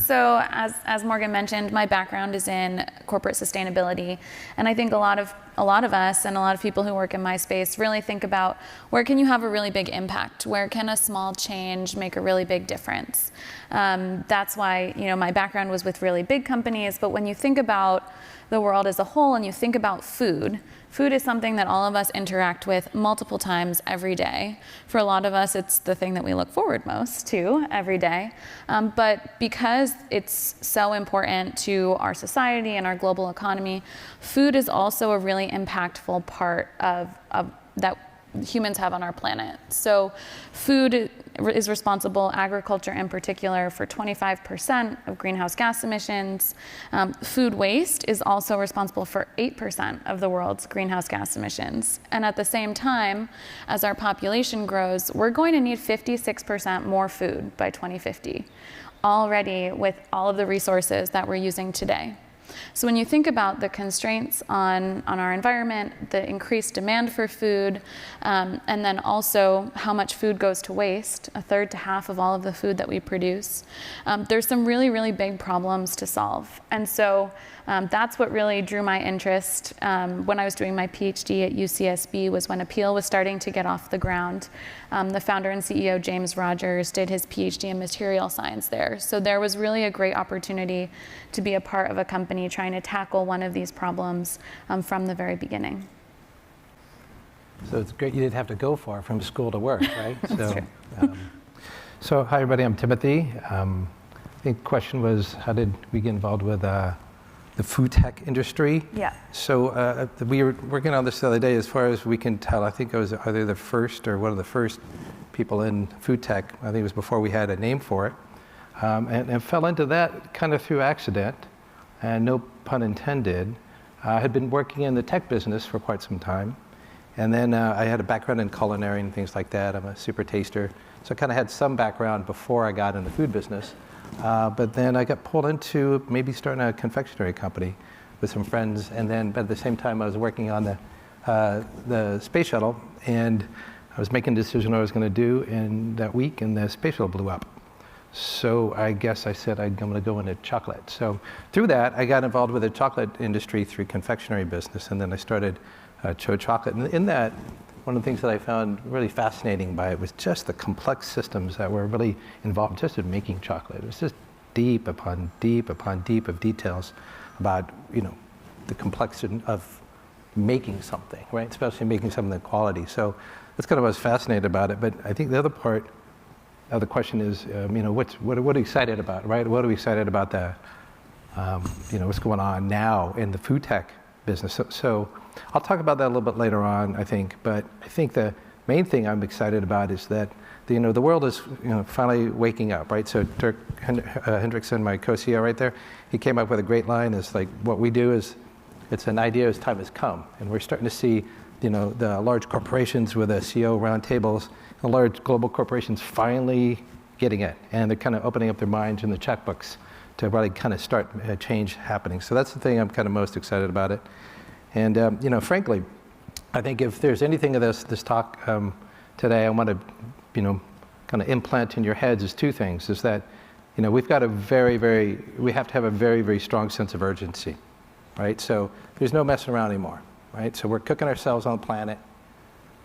So as Morgan mentioned, my background is in corporate sustainability, and I think a lot of us and a lot of people who work in my space really think about where can you have a really big impact? Where can a small change make a really big difference? That's why, my background was with really big companies, but when you think about the world as a whole and you think about food is something that all of us interact with multiple times every day. For a lot of us, it's the thing that we look forward most to every day. But because it's so important to our society and our global economy, food is also a really impactful part of that humans have on our planet. So food is responsible, agriculture in particular, for 25% of greenhouse gas emissions. Food waste is also responsible for 8% of the world's greenhouse gas emissions. And at the same time, as our population grows, we're going to need 56% more food by 2050, already with all of the resources that we're using today. So when you think about the constraints on our environment, the increased demand for food, and then also how much food goes to waste, a third to half of all of the food that we produce, there's some really, really big problems to solve. And so that's what really drew my interest when I was doing my PhD at UCSB, was when Apeel was starting to get off the ground. The founder and CEO, James Rogers, did his PhD in material science there. So there was really a great opportunity to be a part of a company trying to tackle one of these problems from the very beginning. So it's great you didn't have to go far from school to work, right? That's true. So hi everybody, I'm Timothy. I think the question was, how did we get involved with the food tech industry? Yeah. So we were working on this the other day. As far as we can tell, I think I was either the first or one of the first people in food tech. I think it was before we had a name for it. And fell into that kind of through accident, and no pun intended. I had been working in the tech business for quite some time. And then I had a background in culinary and things like that. I'm a super taster. So I kind of had some background before I got in the food business. But then I got pulled into maybe starting a confectionery company with some friends. And then but at the same time, I was working on the space shuttle. And I was making a decision what I was going to do in that week, and the space shuttle blew up. So I guess I said I'm going to go into chocolate. So through that, I got involved with the chocolate industry through confectionery business. And then I started Cho Chocolate. And in that, one of the things that I found really fascinating by it was just the complex systems that were really involved just in making chocolate. It was just deep upon deep upon deep of details about, the complexity of making something, right? Especially making something of quality. So that's kind of what I was fascinated about it. But I think the other part of the question is, what are we excited about, right? What are we excited about what's going on now in the food tech business? So I'll talk about that a little bit later on, I think. But I think the main thing I'm excited about is that the world is finally waking up, right? So Dirk Hendrickson, my co-CEO right there, he came up with a great line. It's like, what we do is, it's an idea as time has come, and we're starting to see the large corporations with the CEO roundtables, the large global corporations finally getting it, and they're kind of opening up their minds and the checkbooks to really kind of start change happening. So that's the thing I'm kind of most excited about it. And frankly, I think if there's anything of this talk today, I want to kind of implant in your heads is two things. Is that we've got we have to have a very, very strong sense of urgency, right? So there's no messing around anymore, right? So we're cooking ourselves on the planet.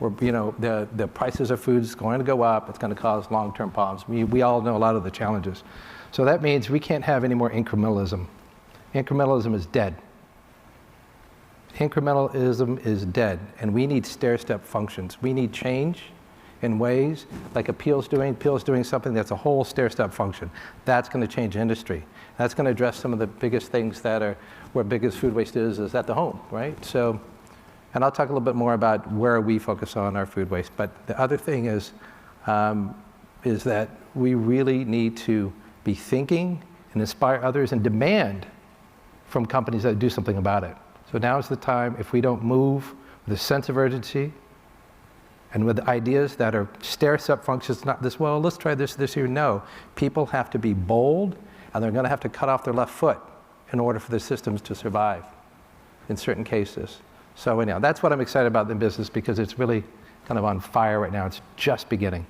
We're the prices of food is going to go up. It's going to cause long-term problems. We all know a lot of the challenges. So that means we can't have any more incrementalism. Incrementalism is dead. Incrementalism is dead, and we need stair-step functions. We need change in ways like Apeel's doing. Apeel's doing something that's a whole stair-step function. That's going to change industry. That's going to address some of the biggest things that are where biggest food waste is at the home, right? So, and I'll talk a little bit more about where we focus on our food waste. But the other thing is that we really need to be thinking and inspire others and demand from companies that do something about it. So now's the time, if we don't move with a sense of urgency and with ideas that are stair-step functions, not this, well, let's try this year. No, people have to be bold, and they're going to have to cut off their left foot in order for the systems to survive in certain cases. So anyhow, that's what I'm excited about in business, because it's really kind of on fire right now. It's just beginning.